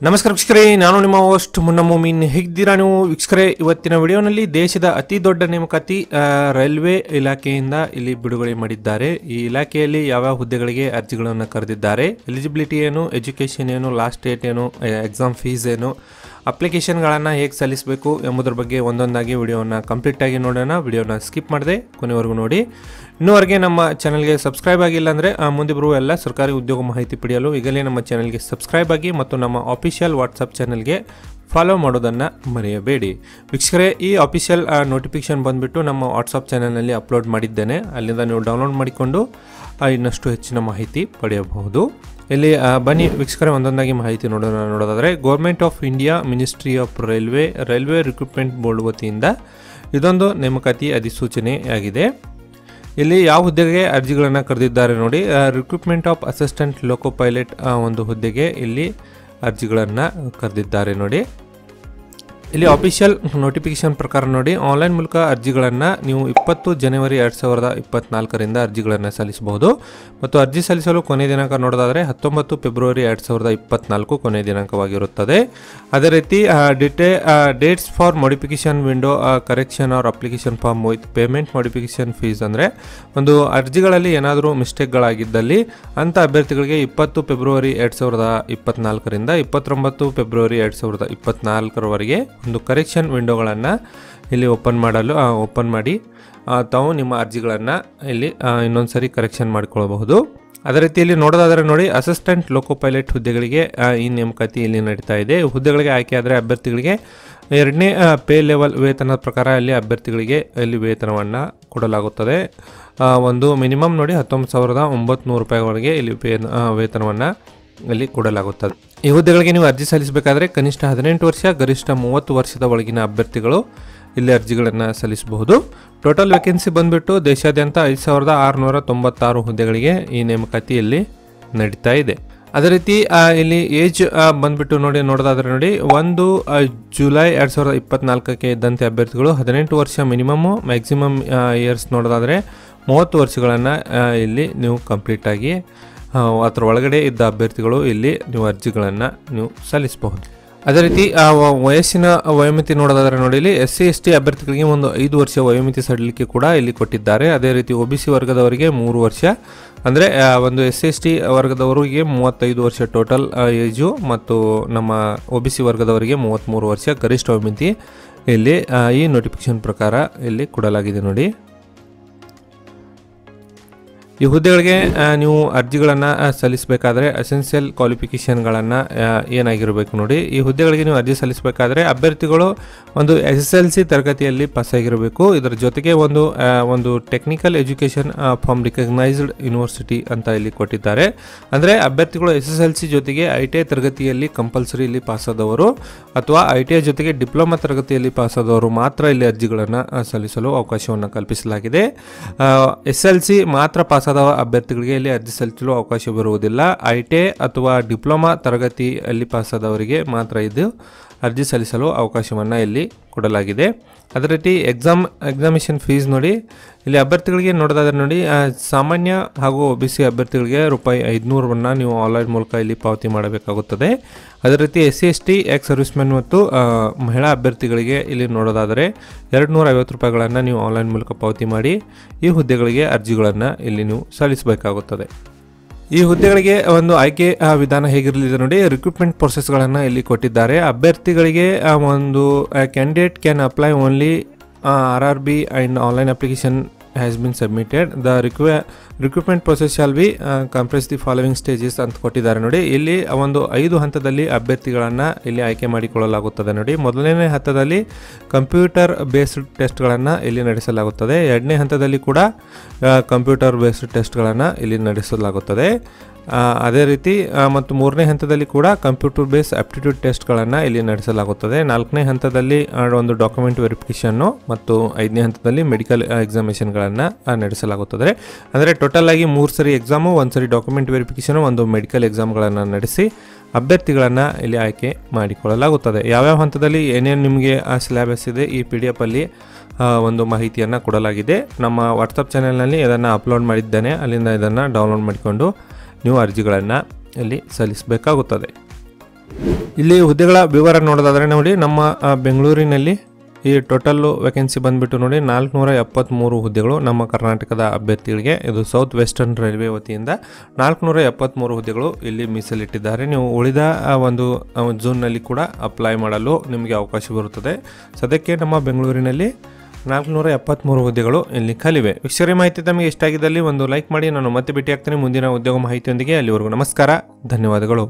ನಮಸ್ಕಾರ ವೀಕ್ಷಕರೇ, ನಾನು ನಿಮ್ಮ ಹೋಸ್ಟ್ ಮುನ್ನ ಮೊಮಿನ್. ಹೇಗಿದ್ದೀರಾ ನೀವು ವೀಕ್ಷಕರೇ? ಇವತ್ತಿನ ವಿಡಿಯೋನಲ್ಲಿ ದೇಶದ ಅತಿ ದೊಡ್ಡ ನೇಮಕಾತಿ ರೈಲ್ವೆ ಇಲಾಖೆಯಿಂದ ಇಲ್ಲಿ ಬಿಡುಗಡೆ ಮಾಡಿದ್ದಾರೆ. ಈ ಇಲಾಖೆಯಲ್ಲಿ ಯಾವ ಹುದ್ದೆಗಳಿಗೆ ಅರ್ಜಿಗಳನ್ನು ಕರೆದಿದ್ದಾರೆ, ಎಲಿಜಿಬಿಲಿಟಿ ಏನು, ಎಜುಕೇಷನ್ ಏನು, ಲಾಸ್ಟ್ ಡೇಟ್ ಏನು, ಎಕ್ಸಾಮ್ ಫೀಸ್ ಏನು, ಅಪ್ಲಿಕೇಶನ್ಗಳನ್ನು ಹೇಗೆ ಸಲ್ಲಿಸಬೇಕು ಎಂಬುದರ ಬಗ್ಗೆ ಒಂದೊಂದಾಗಿ ವಿಡಿಯೋನ ಕಂಪ್ಲೀಟಾಗಿ ನೋಡೋಣ. ವಿಡಿಯೋನ ಸ್ಕಿಪ್ ಮಾಡದೆ ಕೊನೆವರೆಗೂ ನೋಡಿ. ಇನ್ನೂವರೆಗೆ ನಮ್ಮ ಚಾನಲ್ಗೆ ಸಬ್ಸ್ಕ್ರೈಬ್ ಆಗಿಲ್ಲ ಅಂದರೆ ಮುಂದೆ ಬರುವ ಎಲ್ಲ ಸರ್ಕಾರಿ ಉದ್ಯೋಗ ಮಾಹಿತಿ ಪಡೆಯಲು ಈಗಲೇ ನಮ್ಮ ಚಾನಲ್ಗೆ ಸಬ್ಸ್ಕ್ರೈಬ್ ಆಗಿ ಮತ್ತು ನಮ್ಮ ಆಫಿಷಿಯಲ್ ವಾಟ್ಸಪ್ ಚಾನಲ್ಗೆ ಫಾಲೋ ಮಾಡೋದನ್ನು ಮರೆಯಬೇಡಿ. ವೀಕ್ಷಕರೇ, ಈ ಆಫಿಷಿಯಲ್ ನೋಟಿಫಿಕೇಶನ್ ಬಂದುಬಿಟ್ಟು ನಮ್ಮ ವಾಟ್ಸಪ್ ಚಾನಲ್ನಲ್ಲಿ ಅಪ್ಲೋಡ್ ಮಾಡಿದ್ದೇನೆ. ಅಲ್ಲಿಂದ ನೀವು ಡೌನ್ಲೋಡ್ ಮಾಡಿಕೊಂಡು ಇನ್ನಷ್ಟು ಹೆಚ್ಚಿನ ಮಾಹಿತಿ ಪಡೆಯಬಹುದು. ಇಲ್ಲಿ ಬನ್ನಿ ವೀಕ್ಷಕರೇ, ಒಂದೊಂದಾಗಿ ಮಾಹಿತಿ ನೋಡೋದಾದರೆ, government of India ministry of railway recruitment board ವತಿಯಿಂದ ಇದೊಂದು ನೇಮಕಾತಿ ಅಧಿಸೂಚನೆಯಾಗಿದೆ. ಇಲ್ಲಿ ಯಾವ ಹುದ್ದೆಗೆ ಅರ್ಜಿಗಳನ್ನು ಕರೆದಿದ್ದಾರೆ ನೋಡಿ. Recruitment of assistant loco pilot ಒಂದು ಹುದ್ದೆಗೆ ಇಲ್ಲಿ ಅರ್ಜಿಗಳನ್ನು ಕರೆದಿದ್ದಾರೆ ನೋಡಿ. ಇಲ್ಲಿ ಆಫಿಷಿಯಲ್ ನೋಟಿಫಿಕೇಶನ್ ಪ್ರಕಾರ ನೋಡಿ, ಆನ್ಲೈನ್ ಮೂಲಕ ಅರ್ಜಿಗಳನ್ನು ನೀವು 20 ಜನವರಿ 2024ರಿಂದ ಅರ್ಜಿಗಳನ್ನು ಸಲ್ಲಿಸಬಹುದು. ಮತ್ತು ಅರ್ಜಿ ಸಲ್ಲಿಸಲು ಕೊನೆಯ ದಿನಾಂಕ ನೋಡೋದಾದರೆ 19 ಫೆಬ್ರವರಿ 2024 ಕೊನೆಯ ದಿನಾಂಕವಾಗಿರುತ್ತದೆ. ಅದೇ ರೀತಿ dates for modification window correction or application form with payment modification fees, ಅಂದರೆ ಒಂದು ಅರ್ಜಿಗಳಲ್ಲಿ ಏನಾದರೂ ಮಿಸ್ಟೇಕ್ಗಳಾಗಿದ್ದಲ್ಲಿ ಅಂಥ ಅಭ್ಯರ್ಥಿಗಳಿಗೆ 20 ಫೆಬ್ರವರಿ 2024ರಿಂದ 29 ಫೆಬ್ರವರಿ 2024ರವರೆಗೆ ಒಂದು ಕರೆಕ್ಷನ್ ವಿಂಡೋಗಳನ್ನು ಇಲ್ಲಿ ಓಪನ್ ಮಾಡಿ ತಾವು ನಿಮ್ಮ ಅರ್ಜಿಗಳನ್ನು ಇಲ್ಲಿ ಇನ್ನೊಂದು ಸರಿ ಕರೆಕ್ಷನ್ ಮಾಡಿಕೊಳ್ಳಬಹುದು. ಅದೇ ರೀತಿಯಲ್ಲಿ ನೋಡೋದಾದರೆ ನೋಡಿ, ಅಸಿಸ್ಟೆಂಟ್ ಲೋಕೋ ಪೈಲಟ್ ಹುದ್ದೆಗಳಿಗೆ ಈ ನೇಮಕಾತಿ ಇಲ್ಲಿ ನಡೀತಾ ಇದೆ. ಹುದ್ದೆಗಳಿಗೆ ಆಯ್ಕೆಯಾದರೆ ಅಭ್ಯರ್ಥಿಗಳಿಗೆ 2ನೇ ಪೇ ಲೆವೆಲ್ ವೇತನದ ಪ್ರಕಾರ ಇಲ್ಲಿ ಅಭ್ಯರ್ಥಿಗಳಿಗೆ ಇಲ್ಲಿ ವೇತನವನ್ನು ಕೊಡಲಾಗುತ್ತದೆ. ಒಂದು ಮಿನಿಮಮ್ ನೋಡಿ 19,900 ರೂಪಾಯಿವರೆಗೆ ಇಲ್ಲಿ ವೇತನವನ್ನು ಇಲ್ಲಿ ಕೊಡಲಾಗುತ್ತದೆ. ಈ ಹುದ್ದೆಗಳಿಗೆ ನೀವು ಅರ್ಜಿ ಸಲ್ಲಿಸಬೇಕಾದ್ರೆ ಕನಿಷ್ಠ 18 ವರ್ಷ, ಗರಿಷ್ಠ 30 ವರ್ಷದ ಒಳಗಿನ ಅಭ್ಯರ್ಥಿಗಳು ಇಲ್ಲಿ ಅರ್ಜಿಗಳನ್ನು ಸಲ್ಲಿಸಬಹುದು. ಟೋಟಲ್ ವೇಕೆನ್ಸಿ ಬಂದುಬಿಟ್ಟು ದೇಶಾದ್ಯಂತ 5,696 ಹುದ್ದೆಗಳಿಗೆ ಈ ನೇಮಕಾತಿಯಲ್ಲಿ ನಡೀತಾ ಇದೆ. ಅದೇ ರೀತಿ ಇಲ್ಲಿ ಏಜ್ ಬಂದುಬಿಟ್ಟು ನೋಡೋದಾದರೆ ನೋಡಿ, 1 ಜುಲೈ 2024ಕ್ಕೆ ಇದ್ದಂತೆ ಅಭ್ಯರ್ಥಿಗಳು 18 ವರ್ಷ ಮಿನಿಮಮ್ಮು, ಮ್ಯಾಕ್ಸಿಮಮ್ ಇಯರ್ಸ್ ನೋಡೋದಾದರೆ 30 ವರ್ಷಗಳನ್ನು ಇಲ್ಲಿ ನೀವು ಕಂಪ್ಲೀಟಾಗಿ ಅದರ ಒಳಗಡೆ ಇದ್ದ ಅಭ್ಯರ್ಥಿಗಳು ಇಲ್ಲಿ ನೀವು ಅರ್ಜಿಗಳನ್ನು ನೀವು ಸಲ್ಲಿಸಬಹುದು. ಅದೇ ರೀತಿ ವಯಸ್ಸಿನ ವಯೋಮಿತಿ ನೋಡೋದಾದರೆ ನೋಡಿ, ಇಲ್ಲಿ SC/ST ಅಭ್ಯರ್ಥಿಗಳಿಗೆ ಒಂದು 5 ವರ್ಷ ವಯೋಮಿತಿ ಸಡಿಲಿಕೆ ಕೂಡ ಇಲ್ಲಿ ಕೊಟ್ಟಿದ್ದಾರೆ. ಅದೇ ರೀತಿ OBC ವರ್ಗದವರಿಗೆ 3 ವರ್ಷ, ಅಂದರೆ ಒಂದು SC/ST ವರ್ಗದವರಿಗೆ 35 ವರ್ಷ ಟೋಟಲ್ ಏಜು, ಮತ್ತು ನಮ್ಮ OBC ವರ್ಗದವರಿಗೆ 33 ವರ್ಷ ಗರಿಷ್ಠ ವಯೋಮಿತಿ ಇಲ್ಲಿ ಈ ನೋಟಿಫಿಕೇಶನ್ ಪ್ರಕಾರ ಇಲ್ಲಿ ಕೊಡಲಾಗಿದೆ ನೋಡಿ. ಈ ಹುದ್ದೆಗಳಿಗೆ ನೀವು ಅರ್ಜಿಗಳನ್ನು ಸಲ್ಲಿಸಬೇಕಾದ್ರೆ ಎಸೆನ್ಷಿಯಲ್ ಕ್ವಾಲಿಫಿಕೇಷನ್ಗಳನ್ನು ಏನಾಗಿರಬೇಕು ನೋಡಿ. ಈ ಹುದ್ದೆಗಳಿಗೆ ನೀವು ಅರ್ಜಿ ಸಲ್ಲಿಸಬೇಕಾದ್ರೆ ಅಭ್ಯರ್ಥಿಗಳು ಒಂದು SSLC ತರಗತಿಯಲ್ಲಿ ಪಾಸಾಗಿರಬೇಕು. ಇದರ ಜೊತೆಗೆ ಒಂದು technical education from recognised university ಅಂತ ಇಲ್ಲಿ ಕೊಟ್ಟಿದ್ದಾರೆ. ಅಂದರೆ ಅಭ್ಯರ್ಥಿಗಳು SSLC ಜೊತೆಗೆ ITI ತರಗತಿಯಲ್ಲಿ ಕಂಪಲ್ಸರಿ ಇಲ್ಲಿ ಪಾಸಾದವರು, ಅಥವಾ ITI ಜೊತೆಗೆ ಡಿಪ್ಲೊಮಾ ತರಗತಿಯಲ್ಲಿ ಪಾಸಾದವರು ಮಾತ್ರ ಇಲ್ಲಿ ಅರ್ಜಿಗಳನ್ನು ಸಲ್ಲಿಸಲು ಅವಕಾಶವನ್ನು ಕಲ್ಪಿಸಲಾಗಿದೆ. SSLC ಮಾತ್ರ ಪಾಸಾದ ಅಭ್ಯರ್ಥಿಗಳಿಗೆ ಇಲ್ಲಿ ಅರ್ಜಿ ಸಲ್ಲಿಸಲು ಅವಕಾಶ ಬರುವುದಿಲ್ಲ. ITI ಅಥವಾ ಡಿಪ್ಲೊಮಾ ತರಗತಿಯಲ್ಲಿ ಪಾಸಾದವರಿಗೆ ಮಾತ್ರ ಇದು ಅರ್ಜಿ ಸಲ್ಲಿಸಲು ಅವಕಾಶವನ್ನು ಇಲ್ಲಿ ಕೊಡಲಾಗಿದೆ. ಅದೇ ರೀತಿ ಎಕ್ಸಾಮಿನೇಷನ್ ಫೀಸ್ ನೋಡಿ, ಇಲ್ಲಿ ಅಭ್ಯರ್ಥಿಗಳಿಗೆ ನೋಡೋದಾದ್ರೆ ನೋಡಿ, ಸಾಮಾನ್ಯ ಹಾಗೂ OBC ಅಭ್ಯರ್ಥಿಗಳಿಗೆ ₹500 ನೀವು ಆನ್ಲೈನ್ ಮೂಲಕ ಇಲ್ಲಿ ಪಾವತಿ ಮಾಡಬೇಕಾಗುತ್ತದೆ. ಅದೇ ರೀತಿ SC/ST ಎಕ್ಸ್ ಸರ್ವಿಸ್ಮೆನ್ ಮತ್ತು ಮಹಿಳಾ ಅಭ್ಯರ್ಥಿಗಳಿಗೆ ಇಲ್ಲಿ ನೋಡೋದಾದರೆ ₹250 ನೀವು ಆನ್ಲೈನ್ ಮೂಲಕ ಪಾವತಿ ಮಾಡಿ ಈ ಹುದ್ದೆಗಳಿಗೆ ಅರ್ಜಿಗಳನ್ನು ಇಲ್ಲಿ ನೀವು ಸಲ್ಲಿಸಬೇಕಾಗುತ್ತದೆ. ಈ ಹುದ್ದೆಗಳಿಗೆ ಒಂದು ಆಯ್ಕೆ ವಿಧಾನ ಹೇಗಿರಲಿದೆ ನೋಡಿ, ರಿಕ್ರೂಟ್ಮೆಂಟ್ ಪ್ರೊಸೆಸ್ಗಳನ್ನು ಇಲ್ಲಿ ಕೊಟ್ಟಿದ್ದಾರೆ. ಅಭ್ಯರ್ಥಿಗಳಿಗೆ ಒಂದು candidate can apply only RRB and online application has been submitted. The recruitment process shall be compress the following stages ಅಂತ ಕೊಟ್ಟಿದ್ದಾರೆ ನೋಡಿ. ಇಲ್ಲಿ ಒಂದು 5 ಹಂತದಲ್ಲಿ ಅಭ್ಯರ್ಥಿಗಳನ್ನು ಇಲ್ಲಿ ಆಯ್ಕೆ ಮಾಡಿಕೊಳ್ಳಲಾಗುತ್ತದೆ ನೋಡಿ. ಮೊದಲನೇ ಹಂತದಲ್ಲಿ ಕಂಪ್ಯೂಟರ್ ಬೇಸ್ಡ್ ಟೆಸ್ಟ್ಗಳನ್ನು ಇಲ್ಲಿ ನಡೆಸಲಾಗುತ್ತದೆ. 2ನೇ ಹಂತದಲ್ಲಿ ಕೂಡ ಕಂಪ್ಯೂಟರ್ ಬೇಸ್ಡ್ ಟೆಸ್ಟ್ಗಳನ್ನು ಇಲ್ಲಿ ನಡೆಸಲಾಗುತ್ತದೆ. ಅದೇ ರೀತಿ ಮತ್ತು 3ನೇ ಹಂತದಲ್ಲಿ ಕೂಡ ಕಂಪ್ಯೂಟರ್ ಬೇಸ್ ಆಪ್ಟಿಟ್ಯೂಡ್ ಟೆಸ್ಟ್ಗಳನ್ನು ಇಲ್ಲಿ ನಡೆಸಲಾಗುತ್ತದೆ. 4ನೇ ಹಂತದಲ್ಲಿ ಒಂದು ಡಾಕ್ಯುಮೆಂಟ್ ವೆರಿಫಿಕೇಷನ್ನು ಮತ್ತು 5ನೇ ಹಂತದಲ್ಲಿ ಮೆಡಿಕಲ್ ಎಕ್ಸಾಮಿನೇಷನ್ಗಳನ್ನು ನಡೆಸಲಾಗುತ್ತದೆ. ಅಂದರೆ ಟೋಟಲ್ ಆಗಿ 3 ಸರಿ ಎಕ್ಸಾಮು, 1 ಸರಿ ಡಾಕ್ಯುಮೆಂಟ್ ವೆರಿಫಿಕೇಷನು, 1 ಮೆಡಿಕಲ್ ಎಕ್ಸಾಮ್ಗಳನ್ನು ನಡೆಸಿ ಅಭ್ಯರ್ಥಿಗಳನ್ನು ಇಲ್ಲಿ ಆಯ್ಕೆ ಮಾಡಿಕೊಳ್ಳಲಾಗುತ್ತದೆ. ಯಾವ್ಯಾವ ಹಂತದಲ್ಲಿ ಏನೇನು ನಿಮಗೆ ಸಿಲೆಬಸ್ ಇದೆ ಈ PDF ಅಲ್ಲಿ ಒಂದು ಮಾಹಿತಿಯನ್ನು ಕೊಡಲಾಗಿದೆ. ನಮ್ಮ ವಾಟ್ಸಪ್ ಚಾನೆಲ್ನಲ್ಲಿ ಇದನ್ನು ಅಪ್ಲೋಡ್ ಮಾಡಿದ್ದೇನೆ, ಅಲ್ಲಿಂದ ಇದನ್ನು ಡೌನ್ಲೋಡ್ ಮಾಡಿಕೊಂಡು ನೀವು ಅರ್ಜಿಗಳನ್ನು ಇಲ್ಲಿ ಸಲ್ಲಿಸಬೇಕಾಗುತ್ತದೆ. ಇಲ್ಲಿ ಹುದ್ದೆಗಳ ವಿವರ ನೋಡೋದಾದರೆ ನೋಡಿ, ನಮ್ಮ ಬೆಂಗಳೂರಿನಲ್ಲಿ ಈ ಟೋಟಲ್ಲು ವೇಕೆನ್ಸಿ ಬಂದುಬಿಟ್ಟು ನೋಡಿ 473 ಹುದ್ದೆಗಳು ನಮ್ಮ ಕರ್ನಾಟಕದ ಅಭ್ಯರ್ಥಿಗಳಿಗೆ. ಇದು ಸೌತ್ ವೆಸ್ಟರ್ನ್ ರೈಲ್ವೆ ವತಿಯಿಂದ 473 ಹುದ್ದೆಗಳು ಇಲ್ಲಿ ಮೀಸಲಿಟ್ಟಿದ್ದಾರೆ. ನೀವು ಉಳಿದ ಒಂದು ಜೂನ್ನಲ್ಲಿ ಕೂಡ ಅಪ್ಲೈ ಮಾಡಲು ನಿಮಗೆ ಅವಕಾಶ ಬರುತ್ತದೆ. ಸದ್ಯಕ್ಕೆ ನಮ್ಮ ಬೆಂಗಳೂರಿನಲ್ಲಿ 473 ಹುದ್ದೆಗಳು ಇಲ್ಲಿ ಖಾಲಿವೆ. ವೀಕ್ಷಕರೇ, ಮಾಹಿತಿ ತಮಗೆ ಇಷ್ಟ ಆಗಿದ್ದಲ್ಲಿ ಒಂದು ಲೈಕ್ ಮಾಡಿ. ನಾನು ಮತ್ತೆ ಭೇಟಿ ಆಗ್ತೇನೆ ಮುಂದಿನ ಉದ್ಯೋಗ ಮಾಹಿತಿಯೊಂದಿಗೆ. ಅಲ್ಲಿವರೆಗೂ ನಮಸ್ಕಾರ, ಧನ್ಯವಾದಗಳು.